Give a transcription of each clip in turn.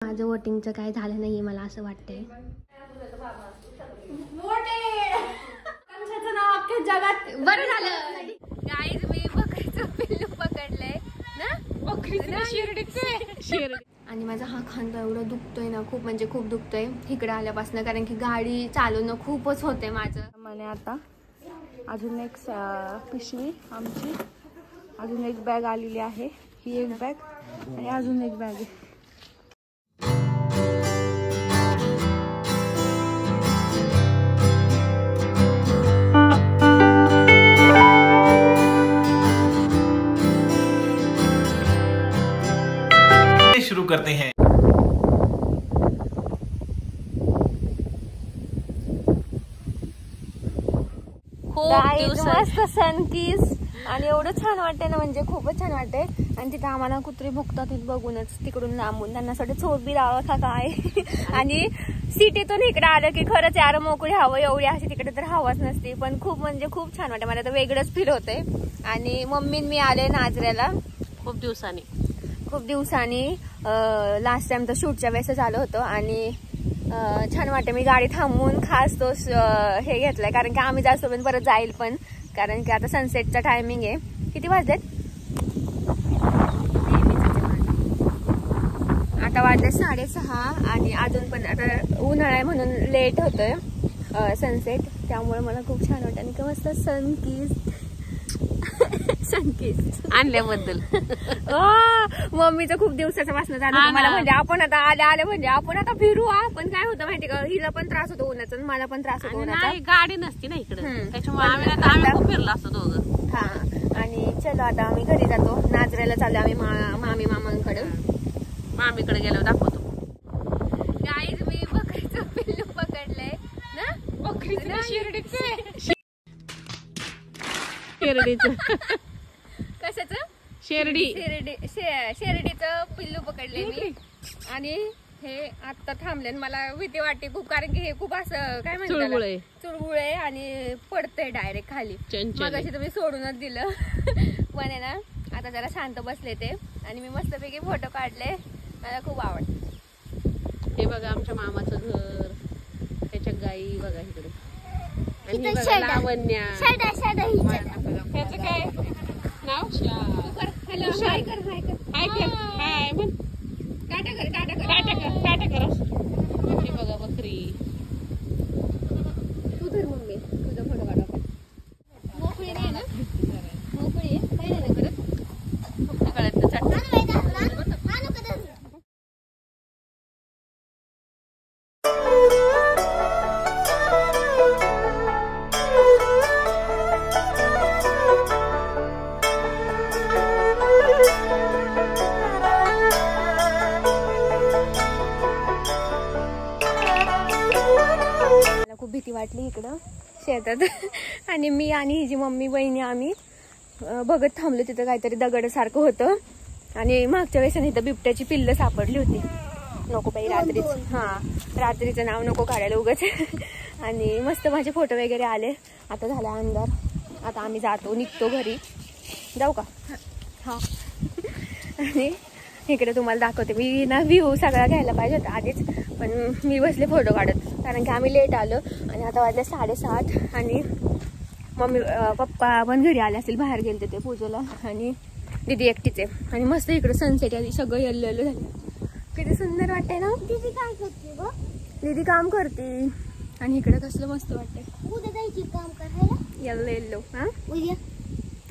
माझं वोटिंगचं काय झालं नाहीये मला असं वाटतंय. जगात बरं झालं गाईज, मी बकरीचं पिल्लू पकडलंय ना, शिर्डी. आणि माझा हा खांदा एवढं दुखतोय ना, खूप म्हणजे खूप दुखतोय इकडे आल्यापासून, कारण की गाडी चालवणं खूपच होते माझं. मला आता अजून एक पिशवी आमची, अजून एक बॅग आलेली आहे, ही एक बॅग आणि अजून एक बॅग आहे. शुरू करते हैं. मस्त सनकिस आणि एवढं छान वाटते ना, म्हणजे खूपच छान वाटते. आणि तिथे आम्हाला कुत्री भुकतात बघूनच तिकडून लांबून, त्यांना छोट बी राहावं का काय. आणि सिटीतून इकडे आलं की खरंच यार मोकळी हवं एवढी अशी तिकडे तर हवाच नसते, पण खूप म्हणजे खूप छान वाटते मला तर, वेगळंच फील होते. आणि मम्मी मी आले नाजऱ्याला खूप दिवसांनी लास्ट टाइम तर शूटच्या वेळेस आलो होतो. आणि छान वाटते, मी गाडी थांबवून खास तो हे घेतलाय, कारण की आम्ही जास्त पण परत जाईल पण, कारण की आता सनसेटचा टायमिंग आहे. किती वाजलेत आता? वाजले 6:30. आणि अजून पण आता उन्हाळा आहे म्हणून लेट होतोय सनसेट, त्यामुळे मला खूप छान वाटतं. आणि मस्त सनकिस आणल्याबद्दल मम्मीचं खूप दिवसाचं वासना झालं मला, म्हणजे आपण आता आले म्हणजे आपण आता फिरू. पण काय होतं माहिती का, हिला पण त्रास होतो उन्हाचा आणि मला पण त्रास होतो उन्हाचा, गाडी नसती ना इकडे, त्याच्यामुळे आम्ही खूप फिरलो असतो दोघं. हा, आणि चलो आता आम्ही घरी जातो, नाजऱ्याला चाललो आम्ही मामीकडे गेलो दाखवतो. गाईज, मी बकरीचं पिल्लू पकडलंय ना, बकरीचं शिर्डीचं कशाच शेरडीचं पिल्लू पकडले मी. आणि हे आता थांबले, मला भीती वाटते खूप, कारण की हे खूप असं काय म्हणतात चुळबुळ आहे आणि पडतंय डायरेक्ट खाली. मगाशी तुम्ही सोडूनच दिलं. पण आहे ना, आता जरा शांत बसले ते, आणि मी मस्तपैकी फोटो काढले, मला खूप आवडतं. हे बघा आमच्या मामाचं घर, त्याच्या गाई बघा इकडे, आणि लावण्या. ह्याचं काय नाव? हॅलो, हाय कर, हाय कर, हाय कर, हाय म्हण, टाटा कर, टाटा कर, टाटा कर, टाटा कर. हे बघा बकरी. तू धर मम्मी, तुझा फोटो काढा. मोकळी नाही ना, मोकळी आहे, काही नाही करत, फक्त कळत चाट. खूप भीती वाटली इकडं शेतात. आणि मी आणि हिची मम्मी बहिणी आम्ही बघत थांबलो, तिथं काहीतरी दगड सारखं होतं. आणि मागच्या वेळेस इथं बिबट्याची पिल्लं सापडली होती. नको बाई, रात्रीचं नाव नको काढायला उगाच. आणि मस्त माझे फोटो वगैरे आले. आता झाला अंधार, आता आम्ही निघतो घरी. जाऊ का? हा. आणि इकडे तुम्हाला दाखवते मी ना, व्ह्यू सगळा घ्यायला पाहिजे होता आधीच, पण मी बसले फोटो काढत, कारण की आम्ही लेट आलो. आणि आता वाजले 7:30. आणि मम्मी पप्पा पण घरी आले असतील, बाहेर गेले ते पूजेला, आणि दीदी एकटीचे. आणि मस्त इकडे सनसेट आधी सगळं येल्लो येल्लो झालं, किती सुंदर वाटतंय ना. दीदी काय करते ग? दीदी काम करते. आणि इकडे कसलं मस्त वाटतंय. उद्या जायची काम करायला, येल्लो येल्लो. हा,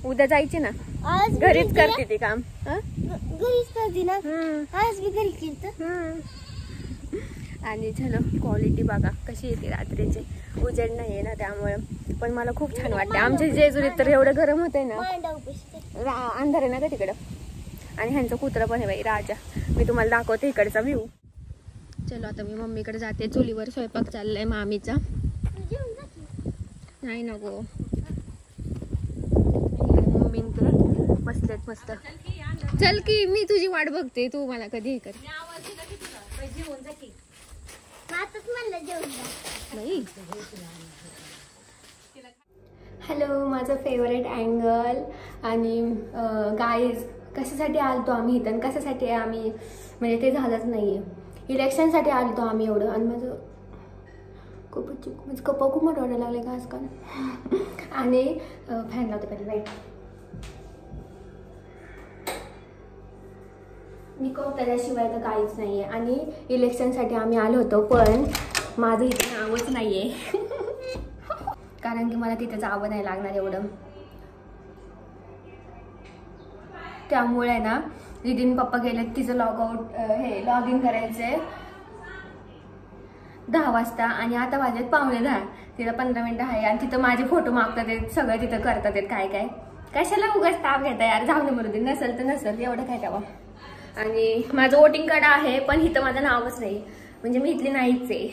उद्या जायची ना, आज घरीच करते ती काम. घरीच करते ना, आज मी घरी केलं. आणि चलो, क्वालिटी बघा कशी येते रात्रीची, उजेड नाही आहे ना त्यामुळे. पण मला खूप छान वाटते. आमच्या जेजुरीत तर एवढं गरम होतंय ना, अंधार आहे ना का तिकडं. आणि ह्यांचं कुत्रं पण आहे बाई, राजा. मी तुम्हाला दाखवते इकडचा व्ह्यू. चलो आता मी मम्मीकडे जाते, चुलीवर स्वयंपाक चाललाय मामीचा. नाही नको, मम्मी बसलेत मस्त. चल की, मी तुझी वाट बघते, तू मला कधी हे कर. हॅलो, माझं फेवरेट अँगल. आणि गाईज, कशासाठी आलतो आम्ही इथं, कशासाठी आम्ही, म्हणजे ते झालंच नाहीये. इलेक्शनसाठी आलो होतो आम्ही एवढं. आणि माझं म्हणजे कपा खूप मोठं वाटायला लागले का आजकाल. आणि फॅन लावते पहिले लाईट. मेकअप त्याच्याशिवाय तर काहीच नाही आहे. आणि इलेक्शनसाठी आम्ही आलो होतो पण माझं इथे नावच नाही आहे. कारण की मला तिथे जावं नाही लागणार एवढं. त्यामुळे ना दीदीन पप्पा गेले तिचं लॉग इन करायचंय 10 वाजता. आणि आता वाजलेत 9:45. तिथं 15 मिनिटं आहे. आणि तिथं माझे फोटो मागतात आहेत सगळं तिथं करतात आहेत. काय कशाला उगाच ताप घेता यार. जाऊ दे मरू दे. नसेल तर नसेल एवढं काय तेव्हा. आणि माझं वोटिंग कार्ड आहे पण इथं माझं नावच नाही. म्हणजे मी इथली नाहीच आहे.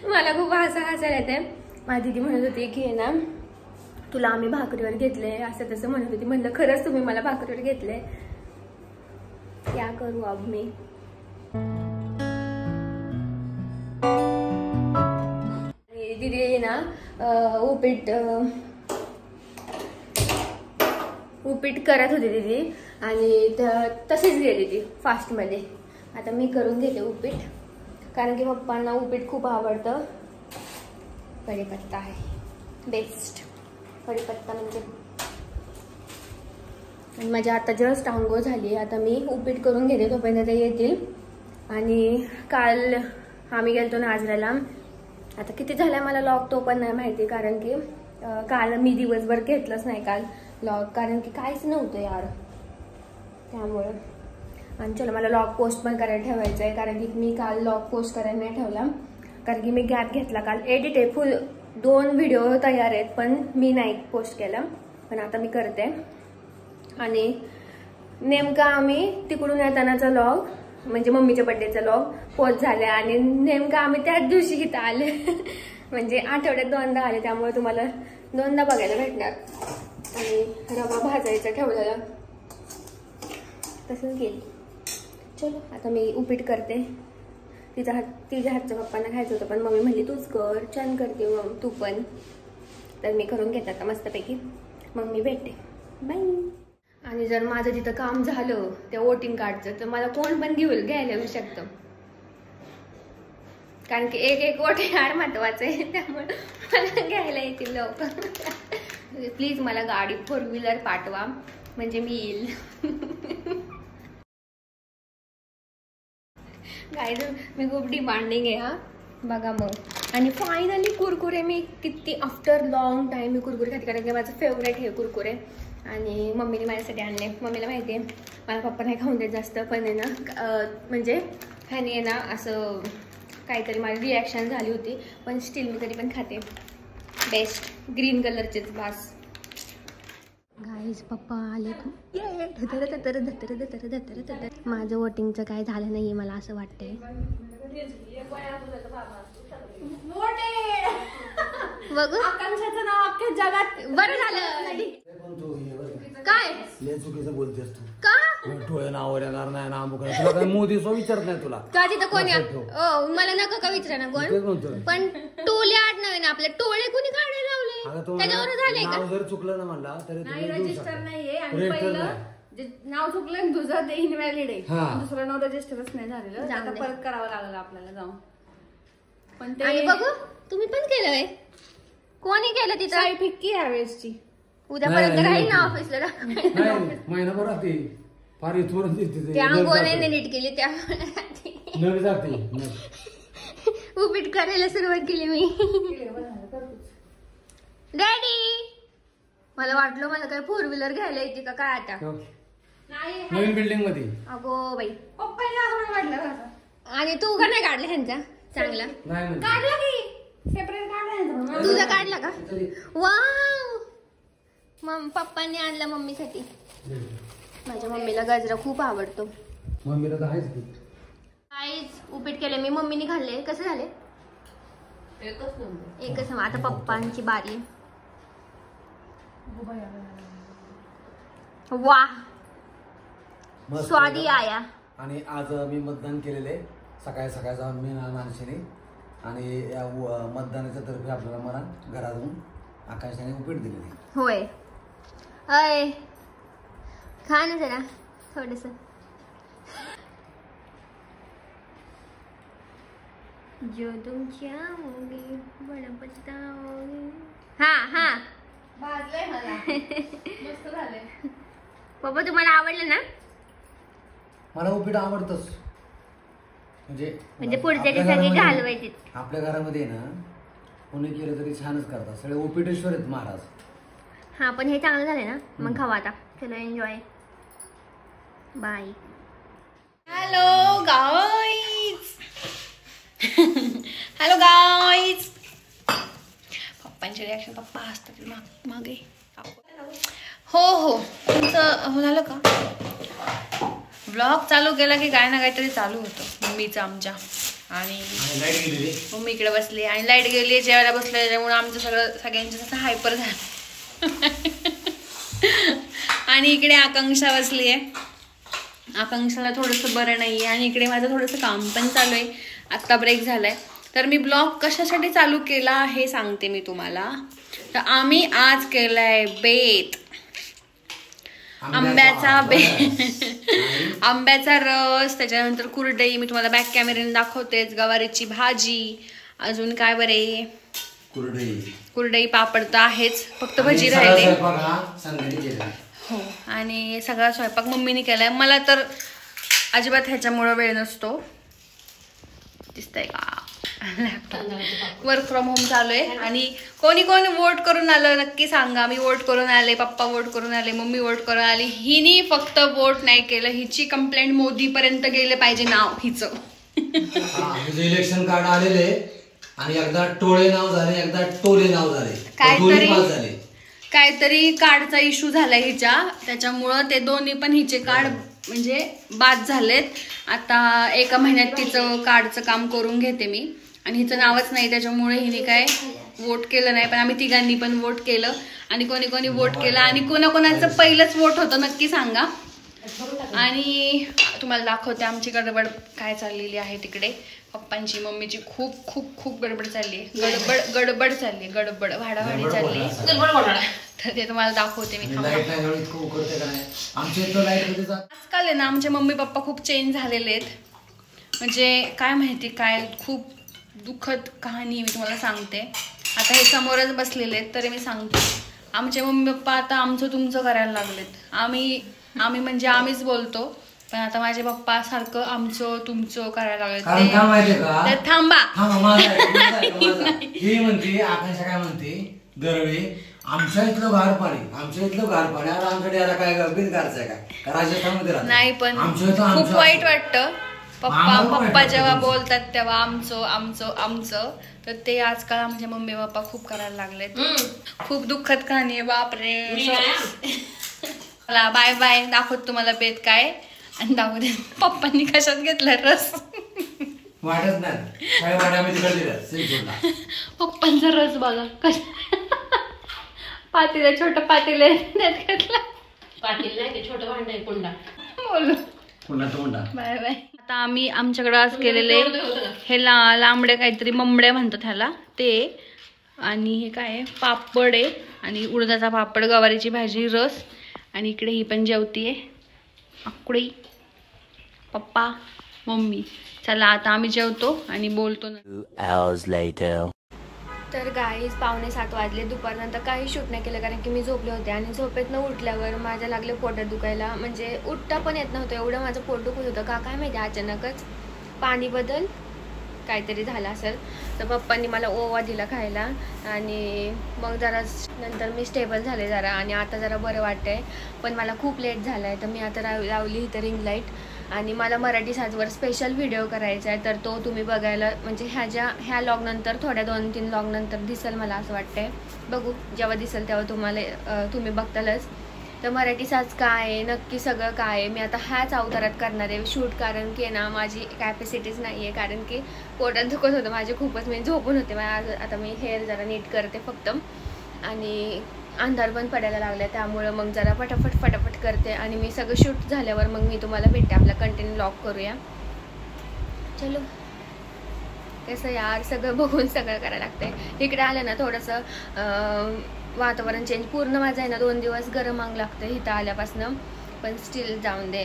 मला खूप हसायला येते. माझी दीदी म्हणत होती की ना तुला आम्ही भाकरीवर घेतले असं तसं म्हणत होती. म्हणलं खरंच तुम्ही मला भाकरीवर घेतले. क्या करू अब मी. दीदी ना उपीट करत होती दीदी. आणि तशीच गेली ती फास्टमध्ये. आता मी करून घेते उपीट. कारण की पप्पांना उपीट खूप आवडतं. कढीपत्ता आहे बेस्ट. कढीपत्ता म्हणजे. आणि माझ्या आता जस्ट आंघोळ झाली. आता मी उपीट करून घेते तोपर्यंत ते येतील. आणि काल आम्ही गेलतो नाजऱ्याला. आता किती झाला मला लॉग तो पण नाही माहिती. कारण की काल मी दिवसभर घेतलंच नाही काल लॉग. कारण की काहीच नव्हतं यार त्यामुळं. आणि चला मला लॉग पोस्ट पण करायला ठेवायचं आहे. कारण की मी काल लॉग पोस्ट करायला नाही ठेवला. कारण की मी गॅप घेतला काल. एडिट आहे फुल 2 व्हिडिओ तयार आहेत पण मी नाही पोस्ट केला. पण आता मी करते. आणि नेमका आम्ही तिकडून येतानाचा लॉग म्हणजे मम्मीच्या बड्डेचा लॉग पोस्ट झाला. आणि नेमका आम्ही त्याच दिवशी इथं आले. म्हणजे आठवड्यात 2दा आले. त्यामुळे तुम्हाला 2दा बघायला भेटणार. आणि रवा भाजायचा ठेवलेला तसंच गेली. चलो आता मी उपीट करते. तिच्या हातचं पप्पांना खायचं होतं पण मम्मी म्हणली तूच कर छान करते मग तू पण. तर मी करून घेते आता मस्तपैकी. मग मी भेटते बाय. आणि जर माझं तिथं काम झालं त्या वोटिंग कार्डचं तर मला कोण पण घ्यायला येऊ शकतं. कारण की एक वोट यार महत्वाचं आहे. त्यामुळे मला घ्यायला येतील लोक. प्लीज मला गाडी 4 व्हीलर पाठवा म्हणजे मी येईल. गाईज मी खूप डिमांडिंग आहे हा बघा मग. आणि फायनली कुरकुरे मी किती आफ्टर लॉंग टाइम मी कुरकुरे खाते. कारण की माझं फेवरेट हे कुरकुरे. आणि मम्मीने माझ्यासाठी आणले. मम्मीला माहिती आहे मला पप्पा नाही खाऊन देत जास्त. पण आहे ना म्हणजे ह्याने आहे ना असं काहीतरी माझी रिॲक्शन झाली होती. पण स्टील मी तरी पण खाते. बेस्ट ग्रीन कलरचेच बास. गाईज पप्पा आले. माझं वोटिंगचं काय झालं नाही मला असं वाटतंय. बघ आकांक्षाचं नाव अख्ख्या जगात बरं झालं. काय चुकीचं बोलतेस तू का. टोळे नावावर येणार नाही ना तुला काय मोदी सो विचारत नाही तुला का तिथं कोणी मला नका का विचारा ना कोण. पण टोले आडनाव ना आपल्या. टोळे कोणी काढायला लावले त्याच्यावर झाले का. जर चुकलं ना म्हणला तरी रजिस्टर नाहीये. आणि पहिलं जे नाव चुकलं तुझं ते इनव्हॅलिड आहे. दुसरं नाव रजिस्टरच नाही झालेलं. आता परत करावं लागलं आपल्याला जाऊन. पण ते बघू तुम्ही पण केलंय. कोणी केलं तिथं. साई फिक्की यावेळेसची. उद्यापर्यंत राहील ना ऑफिसला. महिनाभर राहते फार इथवरून त्या आंघोळीने नीट केली त्यामुळे जाते. उपीट करायला सुरुवात केली मी. डॅडी मला वाटलं मला काय 4 व्हीलर घ्यायला येते का काय आता. नवीन बिल्डिंग मध्ये. अगो बाई पप्पा वाटलं. आणि तू का नाही काढला ह्यांचा चांगला. काढला की सेपरेट काढला. तुझा काढला का. वाव मग पप्पांनी आणला मम्मीसाठी. माझ्या मम्मीला गजरा खूप आवडतो. मम्मीला तर आहेच की. काहीच उपीट केले मी. मम्मीने खाल्ले. कसे झाले. एकच. आता पप्पांची बारी. वाह स्वादी आया. आणि आज मी मतदान केलेले सकाळी जाऊन मी मानसीने. आणि या मतदानाच्या तर्फे आपल्याला मला घरातून आकाशाने उपीट दिलेली. होय अय खा ना जरा थोडस. जो तुम चाहोगे बड़ा पछताओगे. हा हा भाजलंय मला. मस्त झालंय. पप्पा तुम्हाला आवडलं ना? मला उपीट आवडतच. म्हणजे पुढच्याचे सगळे घालवायचे. आपल्या घरामध्ये ना कोणी केलं तरी छानच करतात. सगळे उपीटेश्वर आहेत महाराज. हा पण हे चांगलं झालंय ना. मग खावा आता. चलो enjoy. Bye. Hello guys. Hello guys. पप्पांचे रिॲक्शन. पप्पा असतात मागे. हो हो तुमचं झालं का? व्लॉग चालू केला की काय ना काहीतरी चालू होतं मम्मीचं आमच्या. आणि मम्मी इकडे बसली आणि लाईट गेली. जेवायला बसले त्याच्यामुळे आमचं सगळ्यांचं असं हायपर झालं. आणि इकडे आकांक्षा बसली आहे. आकांक्षाला थोडंसं बरं नाही आहे आणि इकडे माझं थोडंसं काम पण चालू आहे. आत्ता ब्रेक झालाय. तर मी ब्लॉग कशासाठी चालू केला हे सांगते मी तुम्हाला. तर आम्ही आज केलाय बेत. आंब्याचा आंब्याचा रस, त्याच्यानंतर कुरडई. मी तुम्हाला बॅक कॅमेऱ्याने दाखवतेच. गवारीची भाजी, अजून काय बरे, कुरडई पापड तर आहेच, फक्त भजी राहिली. हो आणि सगळा स्वयंपाक मम्मीने केलाय. मला तर अजिबात ह्याच्यामुळं वेळ नसतो. दिसतंय का? वर्क फ्रॉम होम चालू आहे. आणि कोणी कोणी वोट करून आलं नक्की सांगा. मी वोट करून आले, पप्पा वोट करून आले, मम्मी वोट करून आली. हिनी फक्त वोट नाही केलं. हिची कंप्लेंट मोदीपर्यंत गेले पाहिजे नाव हिचं. इलेक्शन कार्ड आलेले आणि एकदा टोळे नाव झाले, एकदा टोले नाव झाले. काहीतरी कार्डचा इश्यू झालाय हिच्या, त्याच्यामुळं ते दोन्ही पण हिचे कार्ड म्हणजे बाद झालेत. आता एका महिन्यात तिचं कार्डचं काम करून घेते मी. आणि हिचं नावच नाही त्याच्यामुळे हिने काय वोट केलं नाही. पण आम्ही तिघांनी पण वोट केलं. आणि कोणी कोणी वोट केलं आणि कोणाकोणाचं पहिलंच वोट होतं नक्की सांगा. आणि तुम्हाला दाखवते आमची गडबड काय चाललेली आहे तिकडे. पप्पांची मम्मीची खूप खूप खूप गडबड चालली आहे. गडबड चालली आहे. गडबड वाडावाडी चालली आहे. तर ते तुम्हाला दाखवते मी. आजकाल आहे ना आमचे मम्मी पप्पा खूप चेंज झालेले आहेत. म्हणजे काय माहिती काय, खूप दुःखद कहाणी मी तुम्हाला सांगते. आता हे समोरच बसलेले आहेत तरी मी सांगते. आमचे मम्मी पप्पा आता आमचं तुमचं करायला लागलेत. आम्ही म्हणजे आम्हीच बोलतो, पण आता माझे पप्पा सारखं आमचं तुमचं करायला लागलेत. थांबा. ही म्हणते आकांक्षा काय म्हणते दरवेळी आमच्या इथलं गार पाणी आमच्याकडे याला काय बिनकारचं काय राजस्थानमध्ये नाही. पण खूप वाईट वाटतं पप्पा जेव्हा बोलतात तेव्हा आमचं तर ते आजकाल आमचे मम्मी पप्पा खूप करायला लागलेत. खूप दुःखद कहाणी आहे. बापरे. मला बाय बाय. दाखवत तुम्हाला बेत काय आणि दाखवते पप्पांनी कशात घेतला रस. वाटत नाही पप्पांचा रस बघा पातेला, छोटं पातेला घेतला. पाटील नाही ते छोटं भांड आहे, कुंडा. बोलू बाय बाय. आता आम्ही आमच्याकडे आज केलेले हे लांबडे काहीतरी ममड्या म्हणतात ह्याला ते. आणि हे काय आहे पापड आहे आणि उडदाचा पापड, गवारीची भाजी, रस. आणि इकडे ही पण जेवतीये आकुडी, पप्पा, मम्मी. चला आता आम्ही जेवतो आणि बोलतो. तर गाईज 6:45 वाजले. दुपारनंतर काही शूट नाही केलं कारण की मी झोपले होते. आणि झोपेतनं उठल्यावर माझ्या लागले पोटात दुखायला. म्हणजे उठता पण येत नव्हतं एवढं माझं पोट दुखत होतं. का काय माहिती अचानकच पाणी बदल काहीतरी झालं असेल. तर पप्पांनी मला ओवा दिला खायला आणि मग जरा नंतर मी स्टेबल झाले जरा. आणि आता जरा बरं वाटतंय. पण मला खूप लेट झालं आहे तर मी आता लावली इथं रिंग लाईट. आणि मला मराठी साजवर स्पेशल व्हिडिओ करायचा आहे. तर तो तुम्ही बघायला म्हणजे ह्या लॉगनंतर थोड्या 2-3 लॉगनंतर दिसेल मला असं वाटतंय. बघू जेव्हा दिसेल तेव्हा तुम्ही बघतालच. तर मराठी साज काय आहे नक्की सगळं काय आहे मी आता ह्याच अवतारात करणार आहे शूट. कारण की ना माझी कॅपॅसिटीच नाही आहे. कारण की पोटात दुखत होतं माझे खूपच. मी झोपून होते. आता मी हेअर जरा नीट करते फक्त. आणि अंधार पण पडायला लागला त्यामुळं मग जरा फटाफट करते. आणि मी सगळं शूट झाल्यावर मग मी तुम्हाला भेटते. आपला कंटेंट लॉक करूया. चलो. कसं यार सगळं बघून सगळं करायला लागतंय. इकडे आलं ना थोडंसं वातावरण चेंज. पूर्ण माझं आहे ना 2 दिवस गरम अंग लागतं इथं आल्यापासनं. पण स्टील जाऊन दे.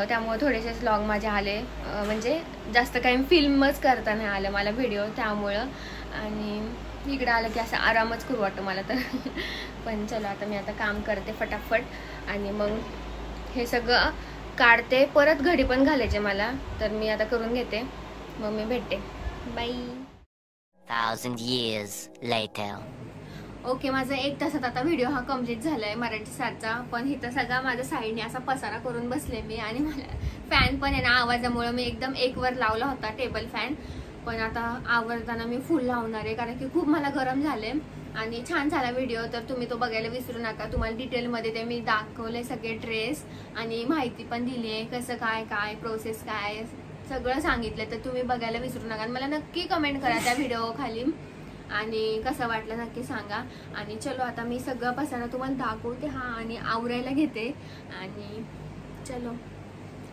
त्यामुळे थोडेसे व्लॉग माझे आले, म्हणजे जास्त काही फिल्मच करता नाही आलं मला व्हिडिओ त्यामुळं. आणि इकडे आलं की असं आरामच करू वाटतं मला तर. पण चलो आता मी आता काम करते फटाफट आणि मग हे सगळं काढते. परत घडी पण घालायचे मला, तर मी आता करून घेते, मग मी भेटते. बाय. 1,000 years later. ओके, माझा 1 तासात आता व्हिडिओ हा कम्प्लीट झालाय मराठी सारचा. पण इथं सगळा माझ्या साईडने असा पसारा करून बसले मी. आणि मला फॅन पण आहे ना, आवाजामुळे मी एकदम 1 वर लावला होता टेबल फॅन, पण आता आवरताना मी फुल लावणार आहे कारण की खूप मला गरम झाले. आणि छान झाला व्हिडिओ, तर तुम्ही तो बघायला विसरू नका. तुम्हाला डिटेलमध्ये ते मी दाखवले सगळे ड्रेस आणि माहिती पण दिली आहे, कसं काय काय प्रोसेस काय सगळं सांगितलं, तर तुम्ही बघायला विसरू नका. मला नक्की कमेंट करा त्या व्हिडिओ खाली आणि कसं वाटलं नक्की सांगा. आणि चलो आता मी सगळं पसारा तुम्हाला दाखवते हा आणि आवरायला घेते. आणि चलो.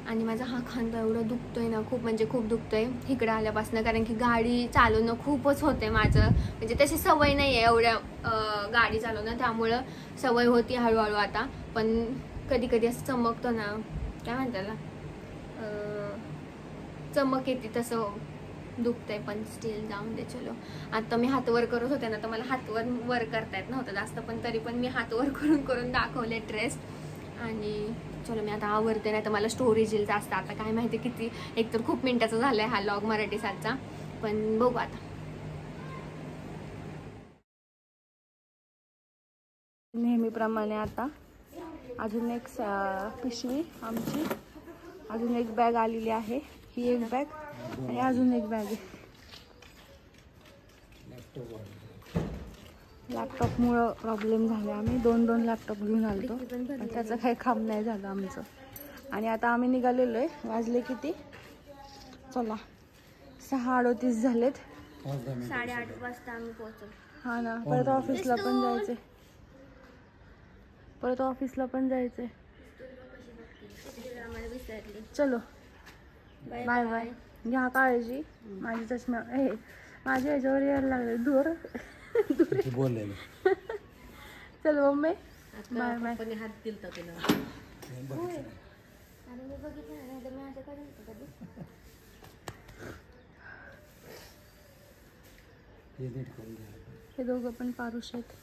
आणि माझा हा खांदा एवढं दुखतोय ना, खूप म्हणजे खूप दुखतोय इकडे आल्यापासून, कारण की गाडी चालवणं खूपच होते माझं. म्हणजे तशी सवय नाही आहे एवढ्या गाडी चालवणं, त्यामुळं सवय होती हळूहळू आता. पण कधी कधी असं चमकतं ना, काय म्हणतात ना, चमक येते तसं दुखतंय. पण स्टील जाऊन दे. चलो आता मी हात वर करत होते ना, तर मला हात वर करता येत नव्हतं जास्त, पण तरी पण मी हात वर करून करून दाखवले ड्रेस. आणि चलो मी आता आवरते, नाही तर मला स्टोरेज येईल जास्त. आता काय माहिती किती, एकतर खूप मिनिटाचा झालाय हा व्लॉग मराठी सातचा, पण बघू आता. नेहमीप्रमाणे आता अजून एक पिशवी आमची, अजून एक बॅग आलेली आहे. ही एक बॅग आणि अजून एक बॅग आहे. लॅपटॉपमुळं प्रॉब्लेम झाला, आम्ही 2 लॅपटॉप घेऊन आलो, पण त्याचं काही काम नाही झालं आमचं. आणि आता आम्ही निघालेलो आहे. वाजले किती, चला 6:38 झालेत. 8:30 वाजता आम्ही पोहोचलो. हा ना, परत ऑफिसला पण जायचंय, चलो बाय बाय. घ्या काळजी. माझी चष्मा माझ्या ह्याच्यावर यायला लागले दूर बोललेलं. चलो मम्मी बाय बाय. हात दिलता तुला. हे दोघं पण पारुष आहेत.